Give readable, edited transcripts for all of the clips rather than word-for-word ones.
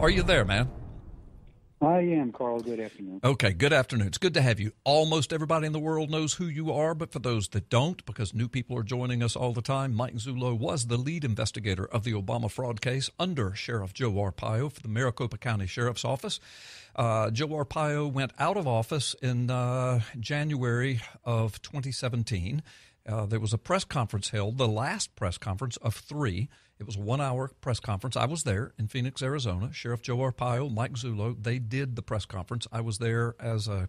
Are you there, man? I am, Carl. Good afternoon. Okay, good afternoon. It's good to have you. Almost everybody in the world knows who you are, but for those that don't, because new people are joining us all the time, Mike Zullo was the lead investigator of the Obama fraud case under Sheriff Joe Arpaio for the Maricopa County Sheriff's Office. Joe Arpaio went out of office in January of 2017. There was a press conference held, the last press conference of 3. It was a 1-hour press conference. I was there in Phoenix, Arizona. Sheriff Joe Arpaio, Mike Zullo, they did the press conference. I was there as a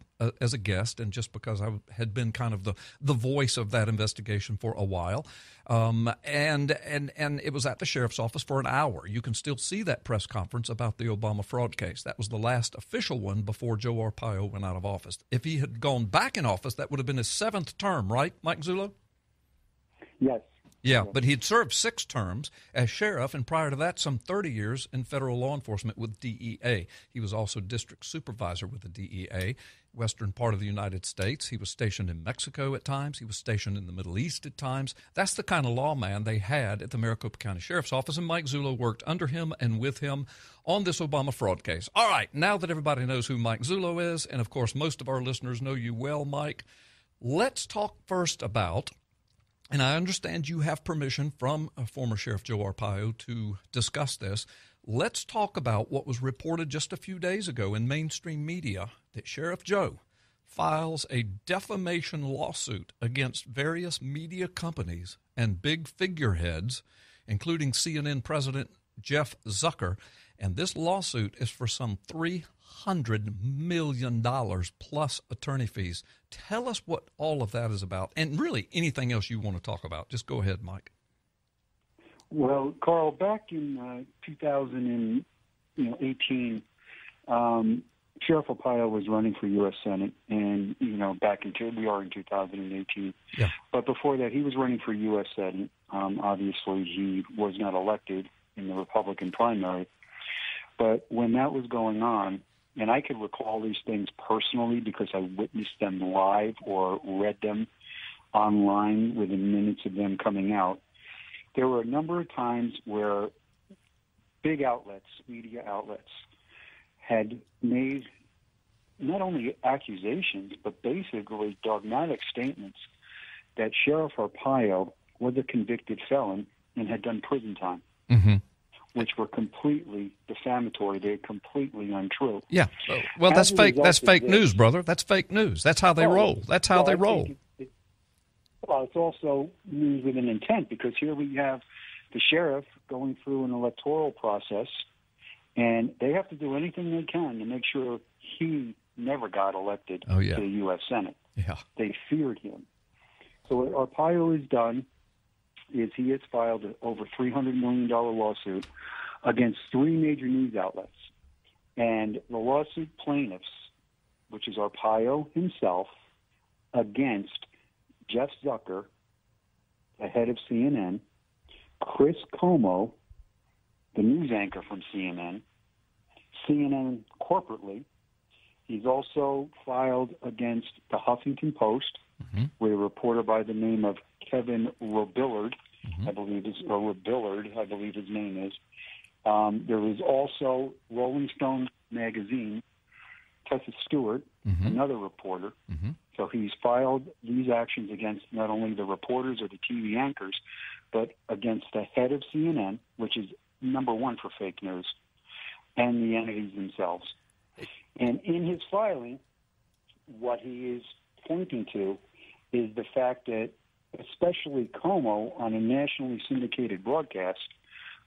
guest, and just because I had been kind of the voice of that investigation for a while. And it was at the sheriff's office for an hour. You can still see that press conference about the Obama fraud case. That was the last official one before Joe Arpaio went out of office. If he had gone back in office, that would have been his 7th term, right, Mike Zullo? Yes. Yeah, but he'd served 6 terms as sheriff, and prior to that, some 30 years in federal law enforcement with DEA. He was also district supervisor with the DEA, western part of the United States. He was stationed in Mexico at times. He was stationed in the Middle East at times. That's the kind of lawman they had at the Maricopa County Sheriff's Office, and Mike Zullo worked under him and with him on this Obama fraud case. All right, now that everybody knows who Mike Zullo is, and of course most of our listeners know you well, Mike, let's talk first about... And I understand you have permission from former Sheriff Joe Arpaio to discuss this. Let's talk about what was reported just a few days ago in mainstream media, that Sheriff Joe files a defamation lawsuit against various media companies and big figureheads, including CNN President Jeff Zucker. And this lawsuit is for some $300 million plus attorney fees. Tell us what all of that is about, and really anything else you want to talk about. Just go ahead, Mike. Well, Carl, back in 2018, Sheriff Arpaio was running for U.S. Senate, and we are in 2018. Yeah. But before that, he was running for U.S. Senate. Obviously, he was not elected in the Republican primary. But when that was going on, and I could recall these things personally because I witnessed them live or read them online within minutes of them coming out, there were a number of times where big outlets, media outlets, had made not only accusations, but basically dogmatic statements that Sheriff Arpaio was a convicted felon and had done prison time. Mm-hmm. Which were completely defamatory. They're completely untrue. Yeah. Well, that's fake. That's fake news, brother. That's fake news. That's how they roll. That's how they roll. Well, it's also news with an intent, because here we have the sheriff going through an electoral process, and they have to do anything they can to make sure he never got elected to the U.S. Senate. Yeah. They feared him. So what Arpaio has done is he has filed an over $300 million lawsuit against 3 major news outlets. And the lawsuit plaintiffs, which is Arpaio himself, against Jeff Zucker, the head of CNN, Chris Como, the news anchor from CNN corporately. He's also filed against the Huffington Post, with a reporter by the name of Kevin Robillard, I believe his name is. There is also Rolling Stone magazine, Tessa Stewart, another reporter. So he's filed these actions against not only the reporters or the TV anchors, but against the head of CNN, which is number 1 for fake news, and the entities themselves. And in his filing, what he is pointing to is the fact that especially Como on a nationally syndicated broadcast,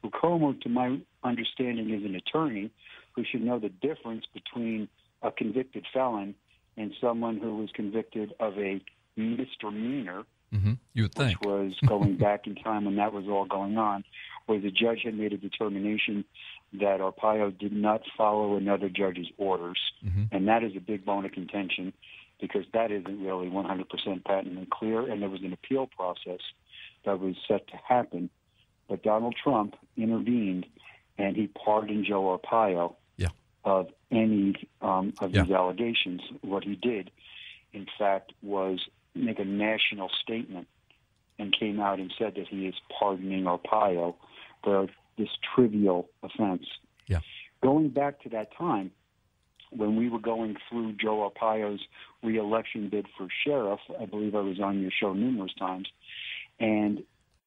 who Como, to my understanding, is an attorney who should know the difference between a convicted felon and someone who was convicted of a misdemeanor, you would think. Which was going back in time when that was all going on, where the judge had made a determination that Arpaio did not follow another judge's orders, and that is a big bone of contention, because that isn't really 100% patently clear, and there was an appeal process that was set to happen. But Donald Trump intervened, and he pardoned Joe Arpaio of any of these allegations. What he did, in fact, was make a national statement and came out and said that he is pardoning Arpaio for this trivial offense. Yeah. going back to that time when we were going through Joe Arpaio's reelection bid for sheriff, I believe I was on your show numerous times, and,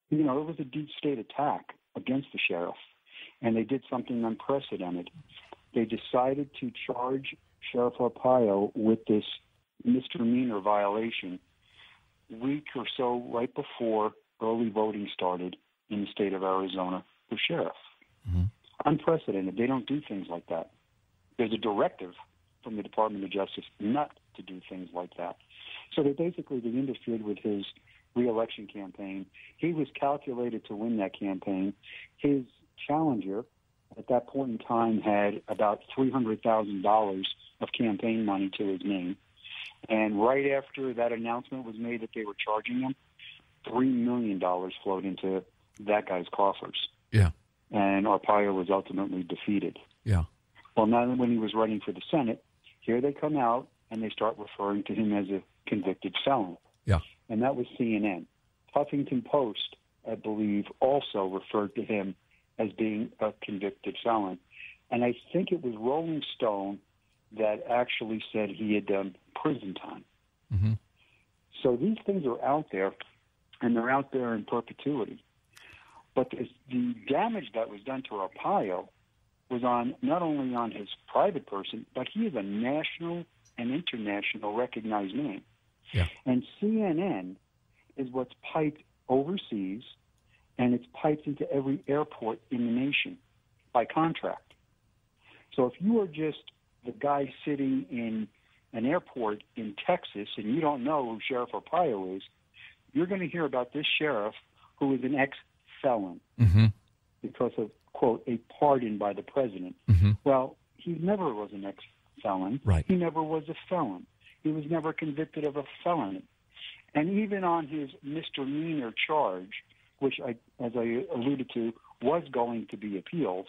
you know, it was a deep state attack against the sheriff, and they did something unprecedented. They decided to charge Sheriff Arpaio with this misdemeanor violation week or so right before early voting started in the state of Arizona for sheriff. Mm-hmm. Unprecedented. They don't do things like that. There's a directive from the Department of Justice not to do things like that. So they interfered with his reelection campaign. He was calculated to win that campaign. His challenger at that point in time had about $300,000 of campaign money to his name. And right after that announcement was made that they were charging him, $3 million flowed into that guy's coffers. Yeah. And Arpaio was ultimately defeated. Yeah. Well, now when he was running for the Senate, here they come out and they start referring to him as a convicted felon. Yeah. And that was CNN. Huffington Post, I believe, also referred to him as being a convicted felon. And I think it was Rolling Stone that actually said he had done prison time. Mm-hmm. So these things are out there, and they're out there in perpetuity. But the damage that was done to Arpaio was on not only on his private person, but he is a national and international recognized name. Yeah. And CNN is what's piped overseas, and it's piped into every airport in the nation by contract. So if you are just the guy sitting in an airport in Texas and you don't know who Sheriff Arpaio is, you're going to hear about this sheriff who is an ex-felon mm-hmm. because of, quote, a pardon by the president. Mm-hmm. Well, he never was an ex-felon. Right. He never was a felon. He was never convicted of a felony. And even on his misdemeanor charge, which, as I alluded to, was going to be appealed,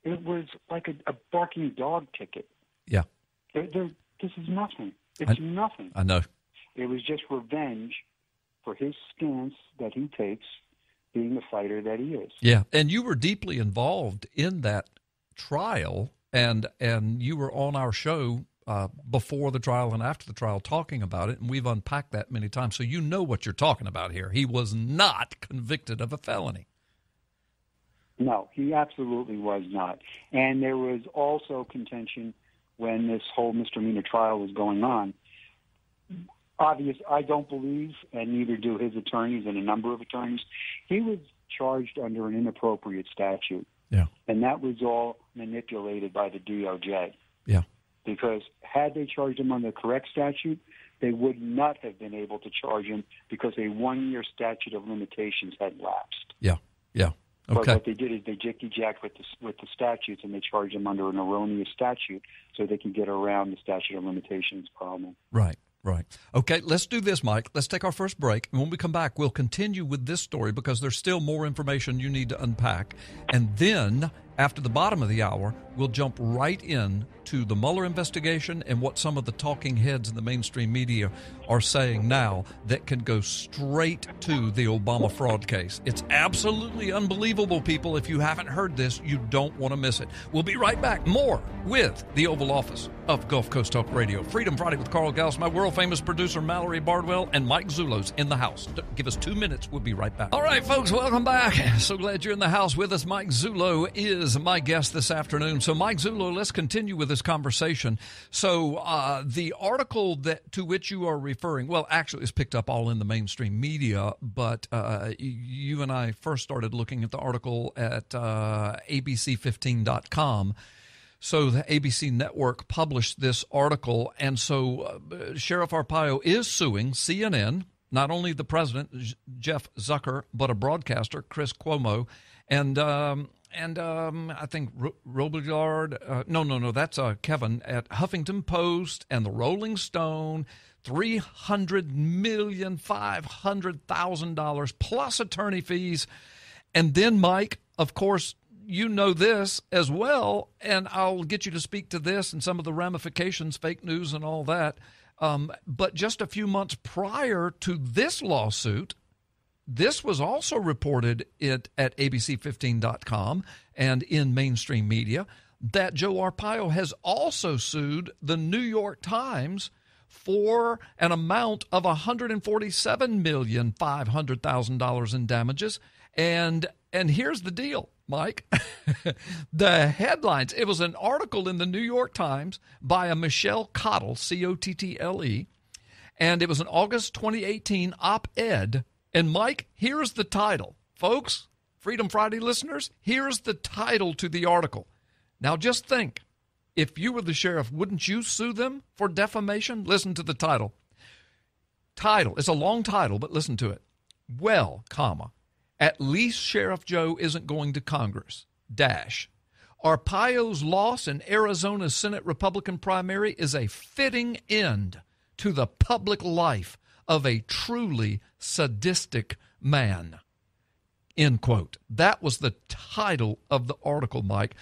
it was like a barking dog ticket. Yeah. This is nothing. It's nothing. I know. It was just revenge for his stance that he takes, being the fighter that he is. Yeah, and you were deeply involved in that trial, and you were on our show before the trial and after the trial talking about it, and we've unpacked that many times. So you know what you're talking about here. He was not convicted of a felony. No, he absolutely was not. And there was also contention when this whole misdemeanor trial was going on. I don't believe, and neither do his attorneys and a number of attorneys, he was charged under an inappropriate statute. Yeah. And that was all manipulated by the DOJ. Yeah. Because had they charged him under the correct statute, they would not have been able to charge him because a 1-year statute of limitations had lapsed. Yeah, yeah. Okay. But what they did is they jicky-jacked with the statutes, and they charged him under an erroneous statute so they could get around the statute of limitations problem. Right. Right. Okay, let's do this, Mike. Let's take our first break. And when we come back, we'll continue with this story because there's still more information you need to unpack. And then, after the bottom of the hour, we'll jump right in to the Mueller investigation and what some of the talking heads in the mainstream media are saying now that can go straight to the Obama fraud case. It's absolutely unbelievable, people. If you haven't heard this, you don't want to miss it. We'll be right back. More with the Oval Office of Gulf Coast Talk Radio. Freedom Friday with Carl Gallups, my world-famous producer Mallory Bardwell, and Mike Zullo's in the house. Give us 2 minutes. We'll be right back. All right, folks, welcome back. So glad you're in the house with us. Mike Zullo is my guest this afternoon. So, Mike Zullo, let's continue with this conversation. So, the article to which you are referring, well, actually, it's picked up all in the mainstream media, but you and I first started looking at the article at abc15.com. So the ABC network published this article, and so Sheriff Arpaio is suing CNN, not only the president, Jeff Zucker, but a broadcaster, Chris Cuomo, and I think Robillard, no, that's Kevin at Huffington Post and the Rolling Stone, $300,500,000 plus attorney fees. And then, Mike, of course, you know this as well, and I'll get you to speak to this and some of the ramifications, fake news and all that. But just a few months prior to this lawsuit, this was also reported at abc15.com and in mainstream media. that Joe Arpaio has also sued the New York Times for an amount of $147,500,000 in damages. And here's the deal, Mike. The headlines, it was an article in the New York Times by a Michelle Cottle, Cottle, and it was an August 2018 op-ed. And Mike, here's the title. Folks, Freedom Friday listeners, here's the title to the article. Now just think, if you were the sheriff, wouldn't you sue them for defamation? Listen to the title. It's a long title, but listen to it. Well, comma, at least Sheriff Joe isn't going to Congress, dash. Arpaio's loss in Arizona's Senate Republican primary is a fitting end to the public life of a truly sadistic man. End quote. That was the title of the article, Mike.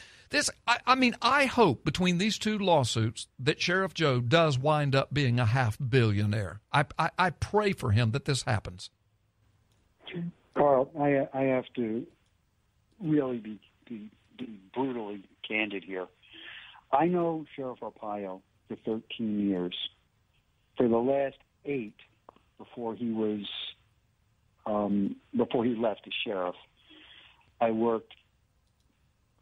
I hope between these two lawsuits that Sheriff Joe does wind up being a half-billionaire. I pray for him that this happens. Carl, I have to really be brutally candid here. I know Sheriff Arpaio for 13 years. For the last 8, before he left as sheriff, I worked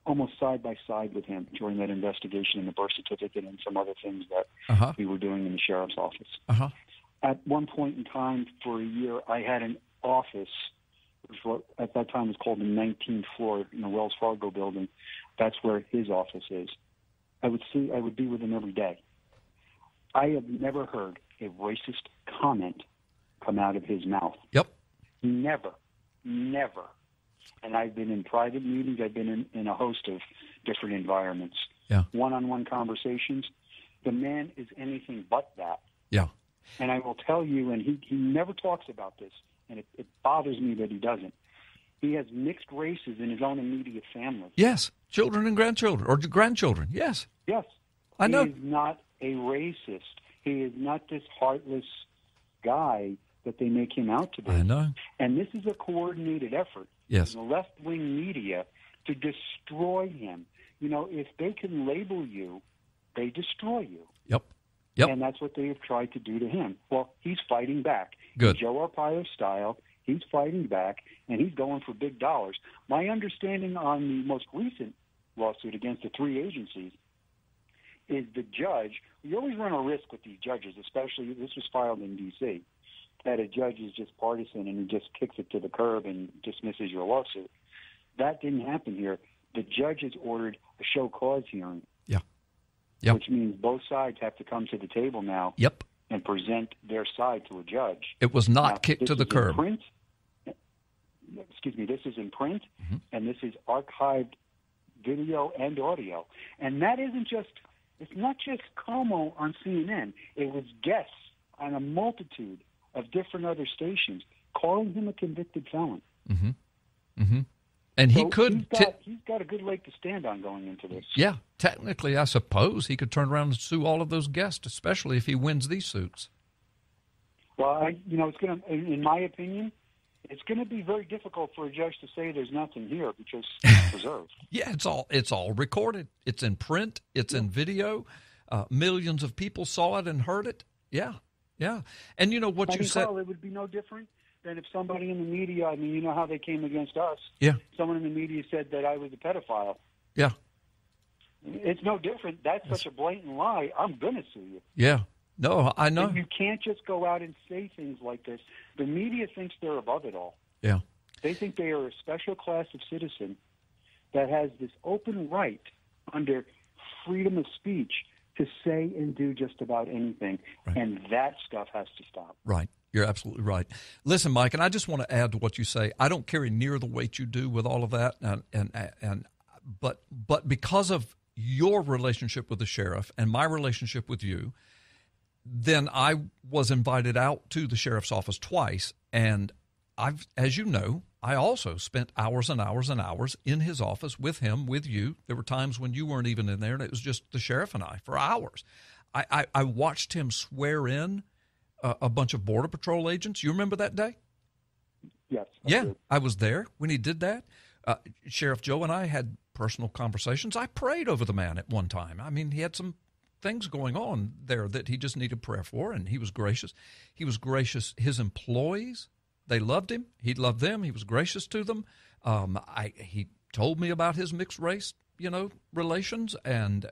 almost side by side with him during that investigation in the birth certificate and some other things that we were doing in the sheriff's office. At one point in time, for a year, I had an office, which at that time was called the 19th floor in the Wells Fargo building. That's where his office is. I would be with him every day. I have never heard a racist comment come out of his mouth. Yep. Never. And I've been in private meetings. I've been in a host of different environments. Yeah. One-on-one conversations. The man is anything but that. Yeah. And I will tell you, and he never talks about this, and it bothers me that he doesn't. He has mixed races in his own immediate family. Yes. Children and grandchildren, or grandchildren. Yes. Yes. I know. He is not a racist. He is not this heartless guy that they make him out to be. I know. And this is a coordinated effort Yes. in the left-wing media to destroy him. You know, if they can label you, they destroy you. Yep. And that's what they have tried to do to him. Well, he's fighting back. Good. In Joe Arpaio style, he's fighting back, and he's going for big dollars. My understanding on the most recent lawsuit against the 3 agencies is the judge. You always run a risk with these judges, especially this was filed in D.C., that a judge is just partisan and he just kicks it to the curb and dismisses your lawsuit. That didn't happen here. The judge has ordered a show cause hearing. Yep. Which means both sides have to come to the table now. Yep. And present their side to a judge. It was not kicked to the curb. This is in print, and this is archived video and audio. And that it's not just Como on CNN. It was guests on a multitude of different other stations calling him a convicted felon. And he's got a good leg to stand on going into this. Yeah, technically, I suppose he could turn around and sue all of those guests, especially if he wins these suits. Well, it's going to, in my opinion, it's going to be very difficult for a judge to say there's nothing here because it's preserved. Yeah, it's all recorded. It's in print. It's in video. Millions of people saw it and heard it. Yeah. And you know what you said. Carl, it would be no different than if somebody in the media, you know how they came against us. Yeah. Someone in the media said that I was a pedophile. Yeah. It's no different. That's such a blatant lie. I'm going to sue you. Yeah. No, I know. And you can't just go out and say things like this. The media thinks they're above it all. Yeah. They think they are a special class of citizen that has this open right under freedom of speech to say and do just about anything. Right. And that stuff has to stop. Right. You're absolutely right. Listen, Mike, and I just want to add to what you say. I don't carry near the weight you do with all of that, but because of your relationship with the sheriff and my relationship with you, then I was invited out to the sheriff's office twice, and as you know, I also spent hours and hours and hours in his office with him, with you. There were times when you weren't even in there, and it was just the sheriff and I for hours. I watched him swear in a bunch of Border Patrol agents. You remember that day? Yes. Yeah, I was there when he did that. Sheriff Joe and I had personal conversations. I prayed over the man at one time. I mean, he had some things going on there that he just needed prayer for, and he was gracious. He was gracious. His employees, they loved him. He loved them. He was gracious to them. He told me about his mixed race, relations, and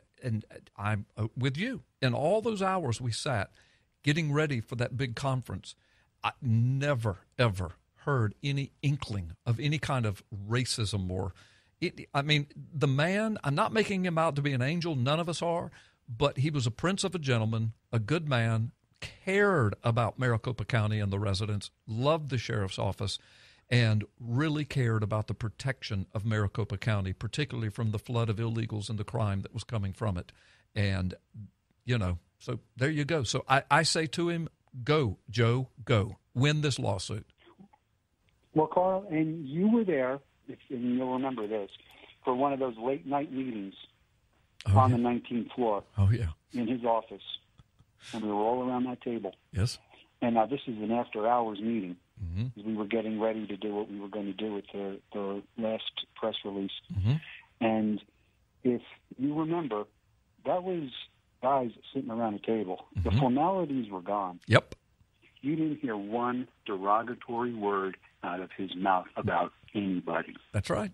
I'm with you. In all those hours we sat getting ready for that big conference, I never, ever heard any inkling of any kind of racism the man, I'm not making him out to be an angel. None of us are, but he was a prince of a gentleman, a good man, cared about Maricopa County and the residents, loved the sheriff's office, and really cared about the protection of Maricopa County, particularly from the flood of illegals and the crime that was coming from it. And, so there you go. So I say to him, go, Joe, go. Win this lawsuit. Well, Carl, and you were there, and you'll remember this, for one of those late-night meetings on the 19th floor in his office. And we were all around that table. Yes. And now this is an after-hours meeting. Mm-hmm. We were getting ready to do what we were going to do with the last press release. Mm-hmm. And if you remember, that was guys sitting around a table. Mm-hmm. The formalities were gone. Yep. You didn't hear one derogatory word out of his mouth about anybody. That's right.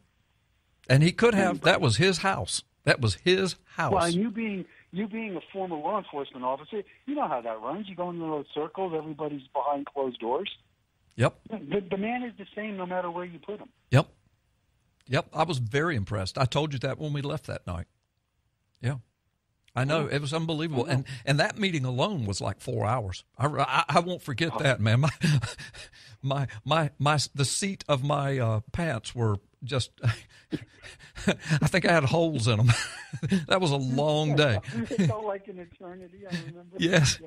And he could have. That was his house. That was his house. Well, and you being a former law enforcement officer, you know how that runs. You go into those circles, everybody's behind closed doors. Yep. The man is the same no matter where you put him. Yep. I was very impressed. I told you that when we left that night. Yeah. I know. It was unbelievable. And that meeting alone was like 4 hours. I won't forget that, man. The seat of my pants were just, I think I had holes in them. That was a long day. It felt like an eternity, I remember. Yes.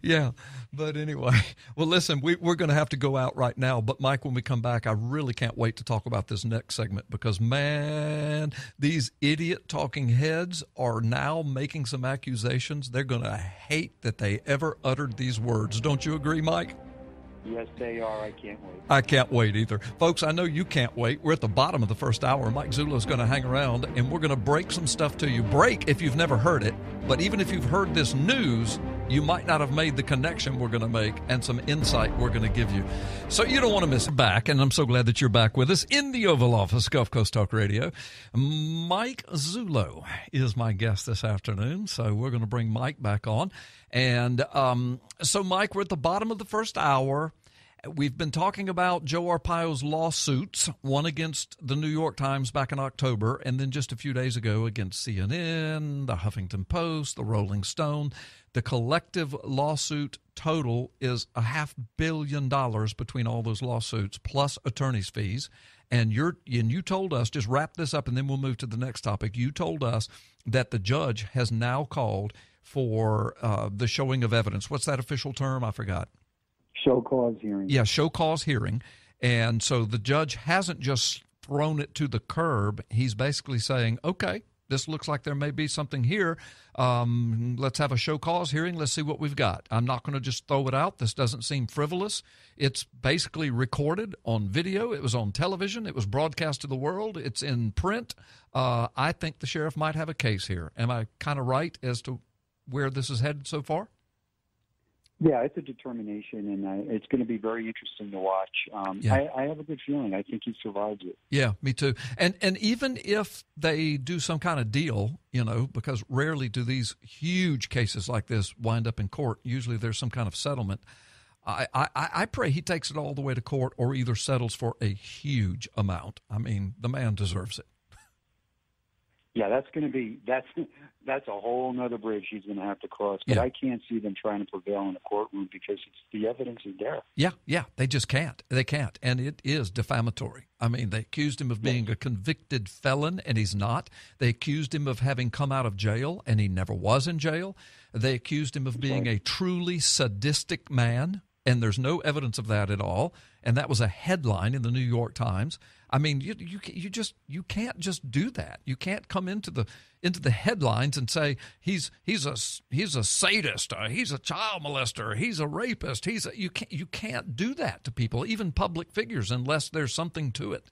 Yeah. But anyway, well, listen, we're going to have to go out right now. But, Mike, when we come back, I really can't wait to talk about this next segment because, man, these idiot talking heads are now making some accusations. They're going to hate that they ever uttered these words. Don't you agree, Mike? Yes, they are. I can't wait. I can't wait either. Folks, I know you can't wait. We're at the bottom of the first hour. Mike Zullo is going to hang around, and we're going to break some stuff to you. Break if you've never heard it, but even if you've heard this news, you might not have made the connection we're going to make and some insight we're going to give you. So you don't want to miss it back, and I'm so glad that you're back with us in the Oval Office, Gulf Coast Talk Radio. Mike Zullo is my guest this afternoon, so we're going to bring Mike back on. And so, Mike, we're at the bottom of the first hour. We've been talking about Joe Arpaio's lawsuits, one against the New York Times back in October, and then just a few days ago against CNN, the Huffington Post, the Rolling Stone. The collective lawsuit total is $500 million between all those lawsuits, plus attorney's fees. And you told us, just wrap this up and then we'll move to the next topic. You told us that the judge has now called for the showing of evidence. What's that official term? I forgot. Show cause hearing. Yeah, show cause hearing. And so the judge hasn't just thrown it to the curb. He's basically saying, okay, this looks like there may be something here. Let's have a show cause hearing. Let's see what we've got. I'm not going to just throw it out. This doesn't seem frivolous. It's basically recorded on video. It was on television. It was broadcast to the world. It's in print. I think the sheriff might have a case here. Am I kind of right as to where this is headed so far? Yeah, it's a determination, and it's going to be very interesting to watch. I have a good feeling. I think he survives it. Yeah, me too. And even if they do some kind of deal, because rarely do these huge cases like this wind up in court. Usually there's some kind of settlement. I pray he takes it all the way to court or either settles for a huge amount. I mean, the man deserves it. Yeah, that's a whole nother bridge he's going to have to cross. But I can't see them trying to prevail in a courtroom because the evidence is there. Yeah, they just can't. They can't, and it is defamatory. I mean, they accused him of being a convicted felon, and he's not. They accused him of having come out of jail, and he never was in jail. They accused him of being a truly sadistic man, and there's no evidence of that at all. And that was a headline in the New York Times. I mean, you can't just do that. You can't come into the headlines and say he's a sadist, he's a child molester, he's a rapist. You can't do that to people, even public figures, unless there's something to it.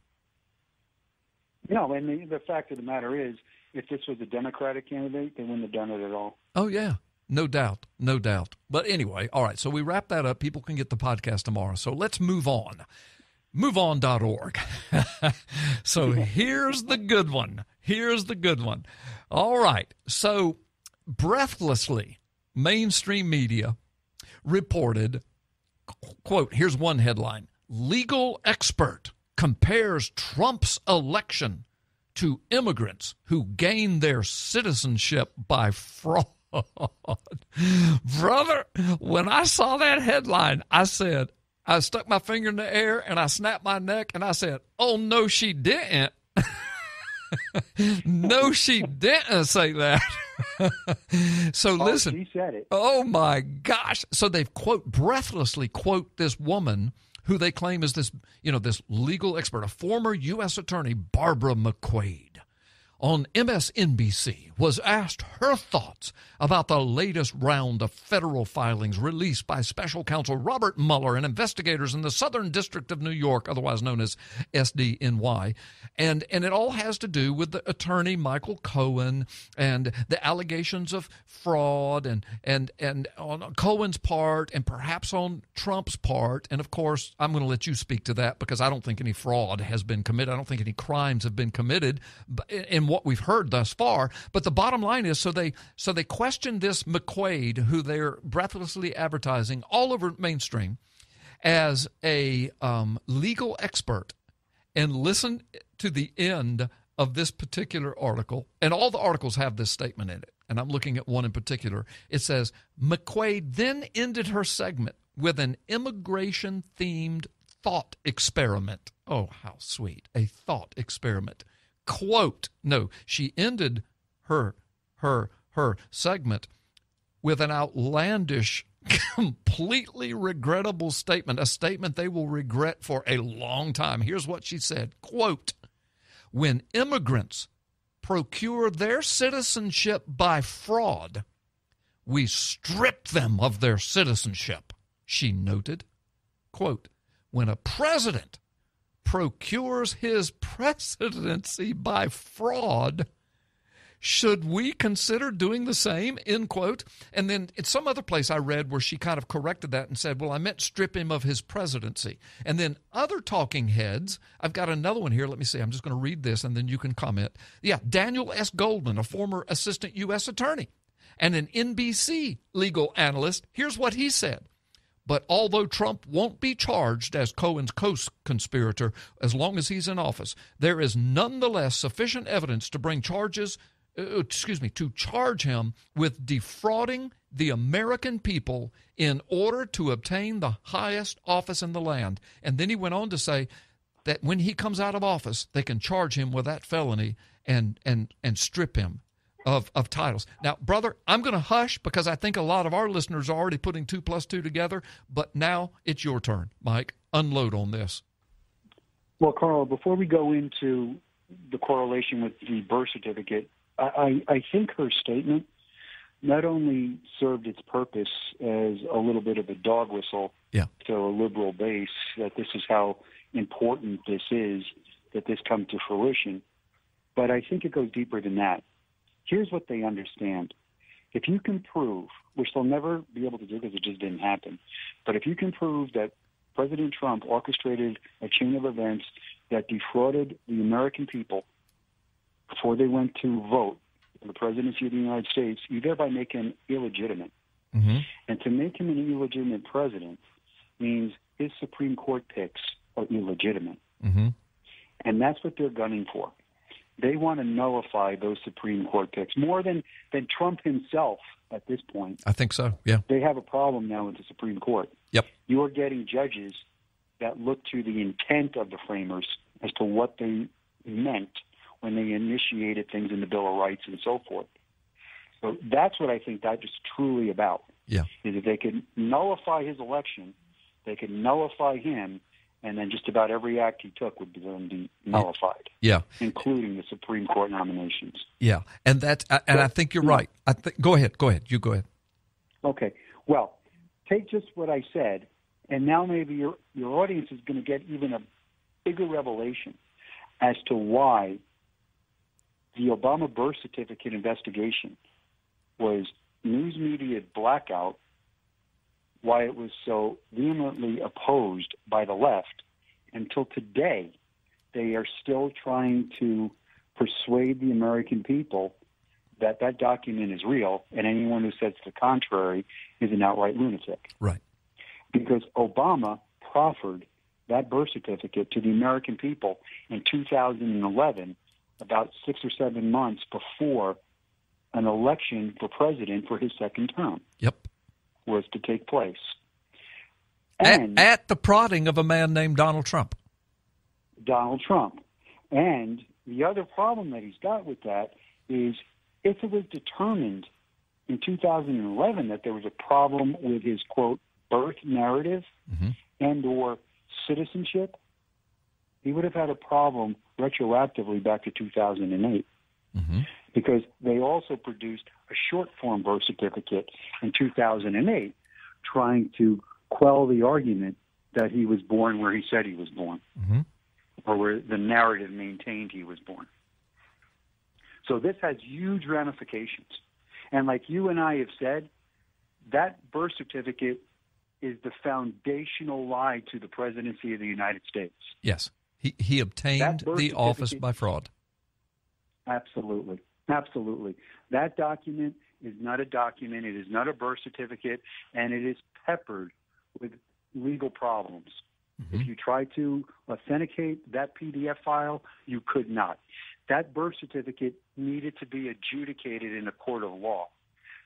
No, and the fact of the matter is, if this was a Democratic candidate, they wouldn't have done it at all. Oh, yeah. No doubt. No doubt. But anyway, all right, so we wrap that up. People can get the podcast tomorrow. So let's move on. MoveOn.org. So here's the good one. All right. So breathlessly, mainstream media reported, quote, here's one headline: legal expert compares Trump's election to immigrants who gain their citizenship by fraud. Brother, when I saw that headline, I stuck my finger in the air and I snapped my neck and I said, oh, no, she didn't. No, she didn't say that. So listen. She said it. Oh, my gosh. So they breathlessly quote this woman who they claim is this legal expert, a former U.S. attorney, Barbara McQuade, on MSNBC, was asked her thoughts about the latest round of federal filings released by special counsel Robert Mueller and investigators in the Southern District of New York, otherwise known as SDNY. And it all has to do with the attorney Michael Cohen and the allegations of fraud and on Cohen's part and perhaps on Trump's part. And, of course, I'm going to let you speak to that because I don't think any fraud has been committed. I don't think any crimes have been committed in what we've heard thus far. But the bottom line is, so they questioned this McQuade, who they're breathlessly advertising all over mainstream as a legal expert. And listen to the end of this particular article. And all the articles have this statement in it. And I'm looking at one in particular. It says, McQuade then ended her segment with an immigration-themed thought experiment. Oh, how sweet. A thought experiment. Quote, no, she ended her segment with an outlandish, completely regrettable statement, a statement they will regret for a long time. Here's what she said, quote, when immigrants procure their citizenship by fraud, we strip them of their citizenship, she noted. Quote, when a president procures his presidency by fraud, should we consider doing the same, end quote. And then in some other place I read where she kind of corrected that and said, well, I meant strip him of his presidency. And then other talking heads, I've got another one here. Let me see. I'm just going to read this and then you can comment. Yeah, Daniel S. Goldman, a former assistant U.S. attorney and an NBC legal analyst. Here's what he said. But although Trump won't be charged as Cohen's co-conspirator as long as he's in office, there is nonetheless sufficient evidence to bring to charge him with defrauding the American people in order to obtain the highest office in the land. And then he went on to say that when he comes out of office, they can charge him with that felony and strip him of titles. Now, brother, I'm going to hush because I think a lot of our listeners are already putting 2 + 2 together, but now it's your turn. Mike, unload on this. Well, Carl, before we go into the correlation with the birth certificate, I think her statement not only served its purpose as a little bit of a dog whistle to a liberal base, that this is how important this is, that this come to fruition, but I think it goes deeper than that. Here's what they understand. If you can prove, which they'll never be able to do because it just didn't happen, but if you can prove that President Trump orchestrated a chain of events that defrauded the American people before they went to vote for the presidency of the United States, you thereby make him illegitimate. Mm-hmm. And to make him an illegitimate president means his Supreme Court picks are illegitimate. Mm-hmm. And that's what they're gunning for. They want to nullify those Supreme Court picks more than Trump himself at this point. I think so, yeah. They have a problem now with the Supreme Court. Yep. You are getting judges that look to the intent of the framers as to what they meant when they initiated things in the Bill of Rights and so forth. So that's what I think that is truly about. Yeah. Is if they could nullify his election, they could nullify him, and then just about every act he took would be nullified. Yeah, including the Supreme Court nominations. Yeah, and I think you're right. Go ahead. You go ahead. Okay. Well, take just what I said, and now maybe your audience is going to get even a bigger revelation as to why the Obama birth certificate investigation was news media blackout, why it was so vehemently opposed by the left. Until today, they are still trying to persuade the American people that that document is real, and anyone who says the contrary is an outright lunatic. Right. Because Obama proffered that birth certificate to the American people in 2011, about 6 or 7 months before an election for president for his second term. Yep. Was to take place. And at the prodding of a man named Donald Trump. Donald Trump. And the other problem that he's got with that is if it was determined in 2011 that there was a problem with his, quote, birth narrative and or citizenship, he would have had a problem retroactively back to 2008 because they also produced a short form birth certificate in 2008 trying to quell the argument that he was born where he said he was born or where the narrative maintained he was born. So this has huge ramifications. And like you and I have said, that birth certificate is the foundational lie to the presidency of the United States. Yes. He obtained the office by fraud. Absolutely. Absolutely. That document is not a document. It is not a birth certificate, and it is peppered with legal problems. If you try to authenticate that PDF file, you could not. That birth certificate needed to be adjudicated in a court of law.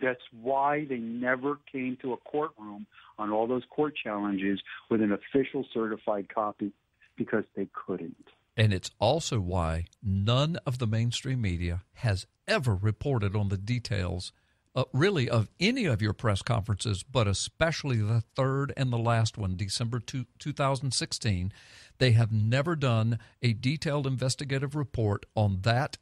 That's why they never came to a courtroom on all those court challenges with an official certified copy, because they couldn't. And it's also why none of the mainstream media has ever reported on the details, really, of any of your press conferences, but especially the third and the last one, December 2016. They have never done a detailed investigative report on that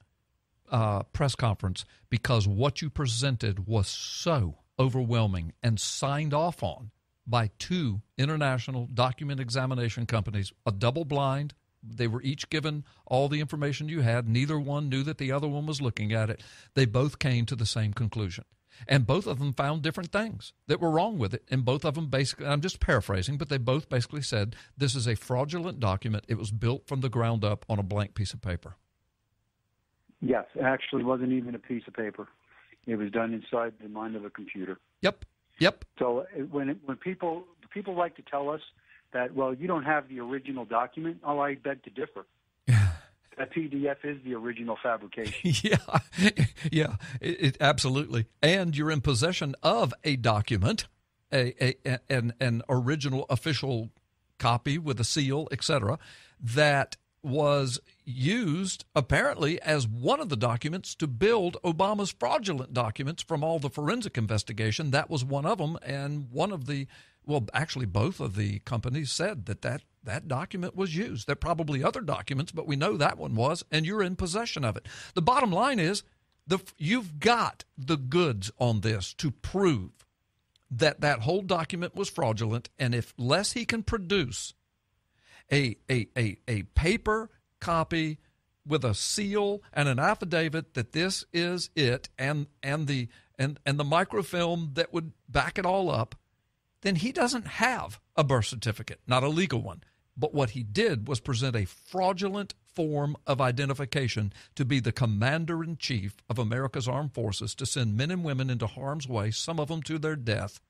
press conference because what you presented was so overwhelming and signed off on by 2 international document examination companies, a double blind. They were each given all the information you had. Neither one knew that the other one was looking at it. They both came to the same conclusion. And both of them found different things that were wrong with it. And both of them basically, I'm just paraphrasing, but they both basically said this is a fraudulent document. It was built from the ground up on a blank piece of paper. Yes, it actually wasn't even a piece of paper. It was done inside the mind of a computer. Yep. So when people like to tell us that, well, you don't have the original document, I beg to differ. That PDF is the original fabrication. Yeah, absolutely. And you're in possession of a document, an original official copy with a seal, etc., that was used apparently as one of the documents to build Obama's fraudulent documents from all the forensic investigation. That was one of them, and actually both of the companies said that document was used. There are probably other documents, but we know that one was, and you're in possession of it. The bottom line is you've got the goods on this to prove that whole document was fraudulent, and unless he can produce a paper copy with a seal and an affidavit that this is it, and the microfilm that would back it all up, then he doesn't have a birth certificate, not a legal one. But what he did was present a fraudulent form of identification to be the commander-in-chief of America's armed forces, to send men and women into harm's way, some of them to their death,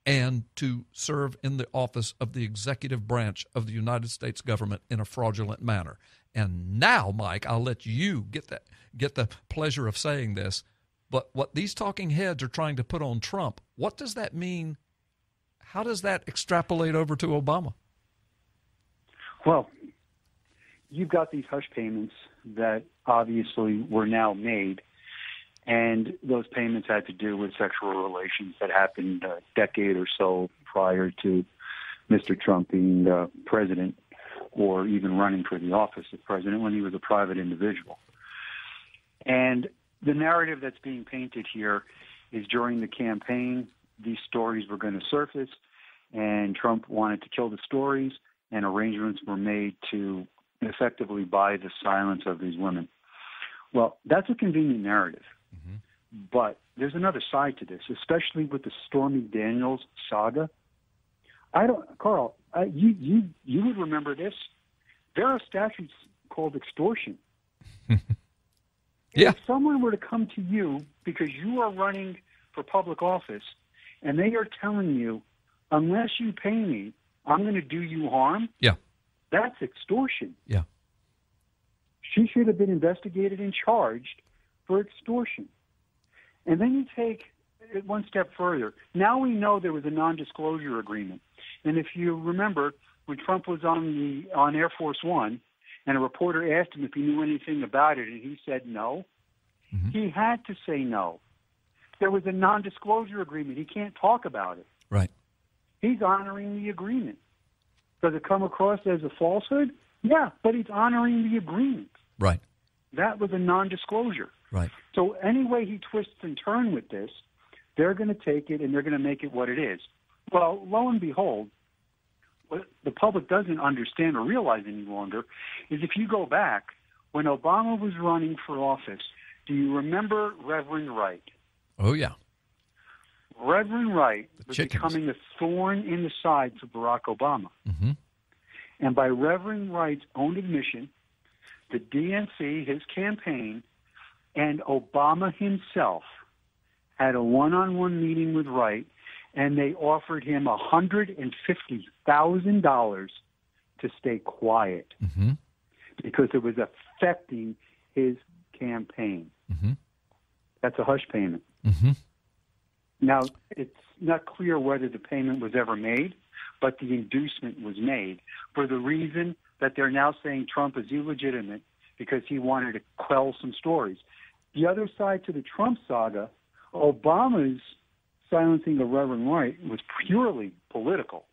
and to serve in the office of the executive branch of the United States government in a fraudulent manner. And now, Mike, I'll let you get the pleasure of saying this, but what these talking heads are trying to put on Trump, what does that mean? How does that extrapolate over to Obama? Well, you've got these hush payments that obviously were now made, and those payments had to do with sexual relations that happened a decade or so prior to Mr. Trump being president or even running for the office of president, when he was a private individual. And the narrative that's being painted here is during the campaign, these stories were going to surface, and Trump wanted to kill the stories, and arrangements were made to effectively buy the silence of these women. Well, that's a convenient narrative. But there's another side to this, especially with the Stormy Daniels saga. Carl, you would remember this. There are statutes called extortion. Yeah. If someone were to come to you because you are running for public office and they are telling you, unless you pay me, I'm going to do you harm. Yeah. That's extortion. Yeah. She should have been investigated and charged for extortion. And then you take it one step further. Now we know there was a non-disclosure agreement. And if you remember, when Trump was on Air Force One, and a reporter asked him if he knew anything about it, and he said no, he had to say no. There was a non-disclosure agreement. He can't talk about it. Right. He's honoring the agreement. Does it come across as a falsehood? Yeah, but he's honoring the agreement. Right. That was a non-disclosure. Right. So any way he twists and turns with this, they're going to take it and they're going to make it what it is. Well, lo and behold, what the public doesn't understand or realize any longer is if you go back, when Obama was running for office, do you remember Reverend Wright? Oh, yeah. Reverend Wright was chickens. becoming a thorn in the side to Barack Obama. And by Reverend Wright's own admission, the DNC, his campaign, and Obama himself had a one-on-one meeting with Wright, and they offered him $150,000 to stay quiet because it was affecting his campaign. That's a hush payment. Now, it's not clear whether the payment was ever made, but the inducement was made for the reason that they're now saying Trump is illegitimate because he wanted to quell some stories. The other side to the Trump saga, Obama's silencing of Reverend Wright was purely political.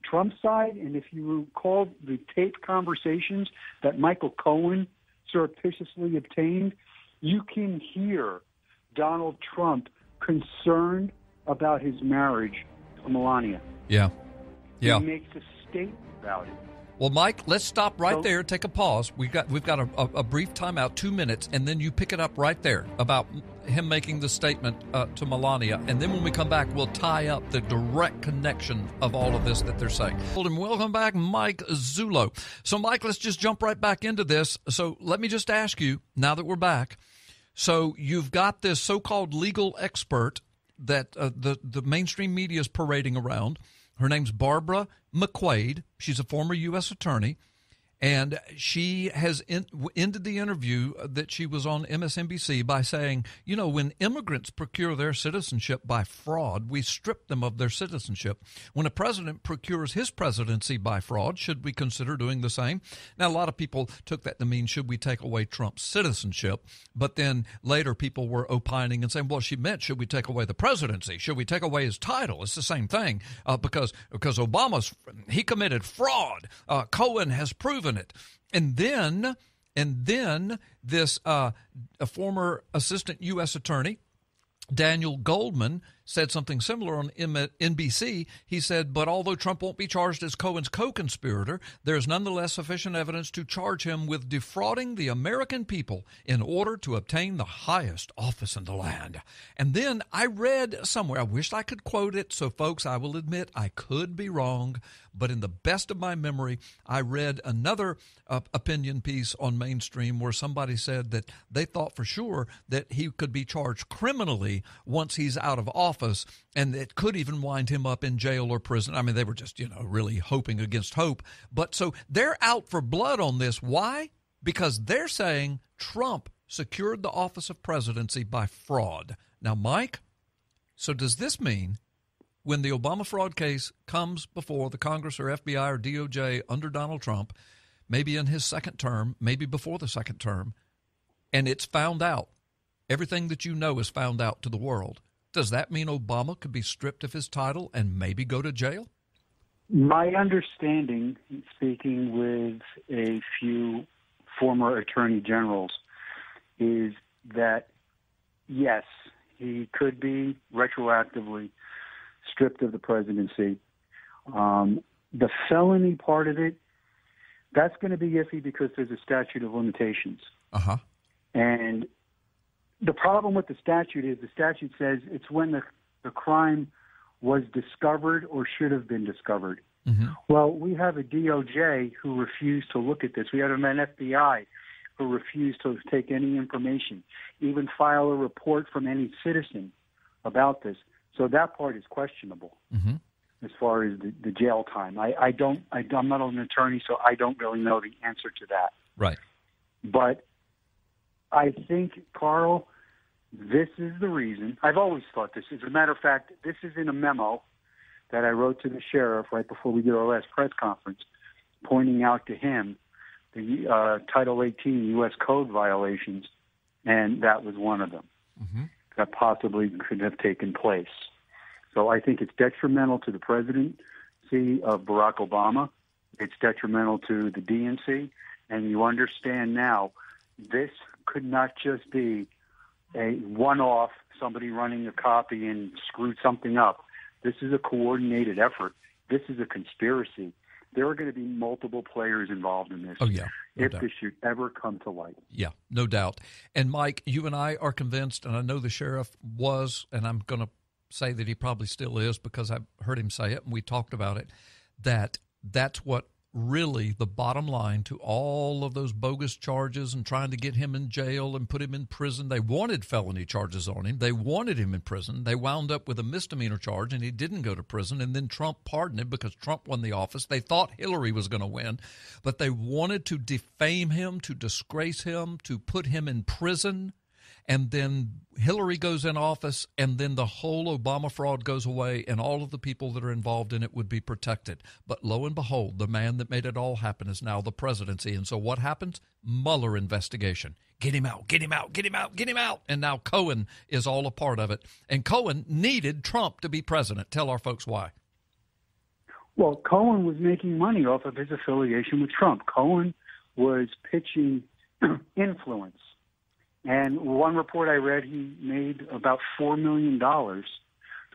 Trump's side, and if you recall the taped conversations that Michael Cohen surreptitiously obtained, you can hear Donald Trump concerned about his marriage to Melania. Yeah. He makes a statement about it. Well, Mike, let's stop right there. Take a pause. We've got a brief timeout, 2 minutes, and then you pick it up right there about him making the statement to Melania. And then when we come back, we'll tie up the direct connection of all of this that they're saying. And welcome back, Mike Zullo. So, Mike, let's just jump right back into this. So let me just ask you, now that we're back, so you've got this so-called legal expert that the mainstream media is parading around. Her name's Barbara McQuade. She's a former U.S. attorney, and she has ended the interview that she was on MSNBC by saying, you know, when immigrants procure their citizenship by fraud, we strip them of their citizenship. When a president procures his presidency by fraud, should we consider doing the same? Now, a lot of people took that to mean, should we take away Trump's citizenship? But then later people were opining and saying, well, she meant, should we take away the presidency? Should we take away his title? It's the same thing because he committed fraud. Cohen has proven it. And then this a former assistant U.S. attorney, Daniel Goldman, said something similar on NBC. He said, but although Trump won't be charged as Cohen's co-conspirator, there is nonetheless sufficient evidence to charge him with defrauding the American people in order to obtain the highest office in the land. And then I read somewhere, I wish I could quote it, so folks, I will admit I could be wrong, but in the best of my memory, I read another opinion piece on Mainstream where somebody said that they thought for sure that he could be charged criminally once he's out of office, and it could even wind him up in jail or prison. I mean, they were just, really hoping against hope. But so they're out for blood on this. Why? Because they're saying Trump secured the office of presidency by fraud. Now, Mike, so does this mean when the Obama fraud case comes before the Congress or FBI or DOJ under Donald Trump, maybe in his second term, maybe before the second term, and it's found out, everything that you know is found out to the world, does that mean Obama could be stripped of his title and maybe go to jail? My understanding, speaking with a few former attorney generals, is that, yes, he could be retroactively stripped of the presidency. The felony part of it, that's going to be iffy because there's a statute of limitations. And the problem with the statute is the statute says it's when the crime was discovered or should have been discovered. Mm-hmm. Well, we have a DOJ who refused to look at this. We have an FBI who refused to take any information, even file a report from any citizen about this. So that part is questionable as far as the jail time. I'm not an attorney, so I don't really know the answer to that. Right. But I think, Carl, this is the reason. I've always thought this. As a matter of fact, this is in a memo that I wrote to the sheriff right before we did our last press conference, pointing out to him the Title 18 U.S. Code violations, and that was one of them that possibly could have taken place. So I think it's detrimental to the presidency of Barack Obama. It's detrimental to the DNC, and you understand now this could not just be a one-off, somebody running a copy and screwed something up. This is a coordinated effort. This is a conspiracy. There are going to be multiple players involved in this. Oh, yeah. No if doubt. This should ever come to light. Yeah, no doubt. And, Mike, you and I are convinced, and I know the sheriff was, and I'm going to say that he probably still is because I've heard him say it and we talked about it, that's what really the bottom line to all of those bogus charges and trying to get him in jail and put him in prison. They wanted felony charges on him. They wanted him in prison. They wound up with a misdemeanor charge, and he didn't go to prison. And then Trump pardoned him because Trump won the office. They thought Hillary was going to win, but they wanted to defame him, to disgrace him, to put him in prison. And then Hillary goes in office, and then the whole Obama fraud goes away, and all of the people that are involved in it would be protected. But lo and behold, the man that made it all happen is now the presidency. And so what happens? Mueller investigation. Get him out, get him out, get him out, get him out. And now Cohen is all a part of it. And Cohen needed Trump to be president. Tell our folks why. Well, Cohen was making money off of his affiliation with Trump. Cohen was pitching influence. And one report I read, he made about $4 million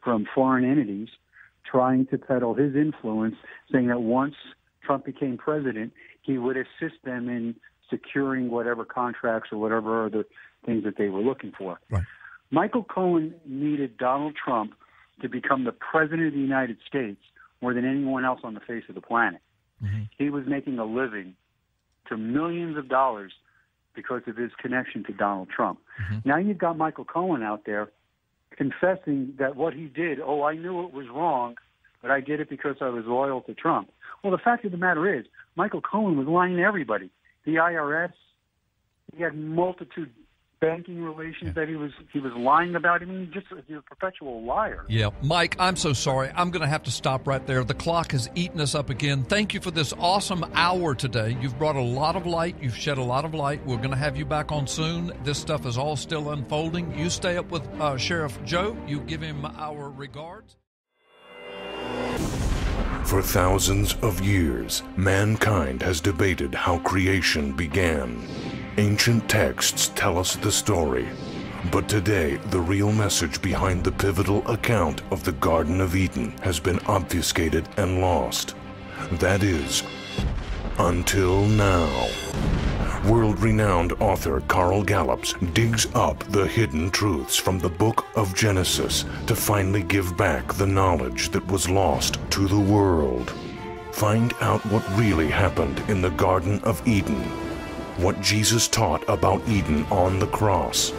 from foreign entities trying to peddle his influence, saying that once Trump became president, he would assist them in securing whatever contracts or whatever other things that they were looking for. Right. Michael Cohen needed Donald Trump to become the president of the United States more than anyone else on the face of the planet. Mm-hmm. He was making a living to millions of dollars because of his connection to Donald Trump. Mm-hmm. Now you've got Michael Cohen out there confessing that what he did, I knew it was wrong, but I did it because I was loyal to Trump. Well, the fact of the matter is, Michael Cohen was lying to everybody. The IRS, he had multitude banking relations that he was lying about. I mean, just a perpetual liar. Yeah. Mike, I'm so sorry. I'm going to have to stop right there. The clock has eaten us up again. Thank you for this awesome hour today. You've brought a lot of light. You've shed a lot of light. We're going to have you back on soon. This stuff is all still unfolding. You stay up with Sheriff Joe. You give him our regards. For thousands of years, mankind has debated how creation began. Ancient texts tell us the story, but today the real message behind the pivotal account of the Garden of Eden has been obfuscated and lost. That is, until now. World-renowned author Carl Gallups digs up the hidden truths from the book of Genesis to finally give back the knowledge that was lost to the world. Find out what really happened in the Garden of Eden, what Jesus taught about Eden on the cross,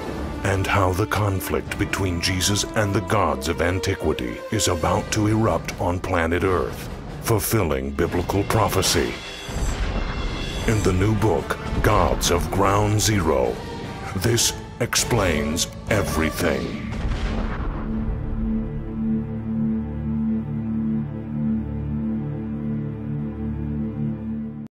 and how the conflict between Jesus and the gods of antiquity is about to erupt on planet Earth, fulfilling biblical prophecy. In the new book, Gods of Ground Zero, this explains everything.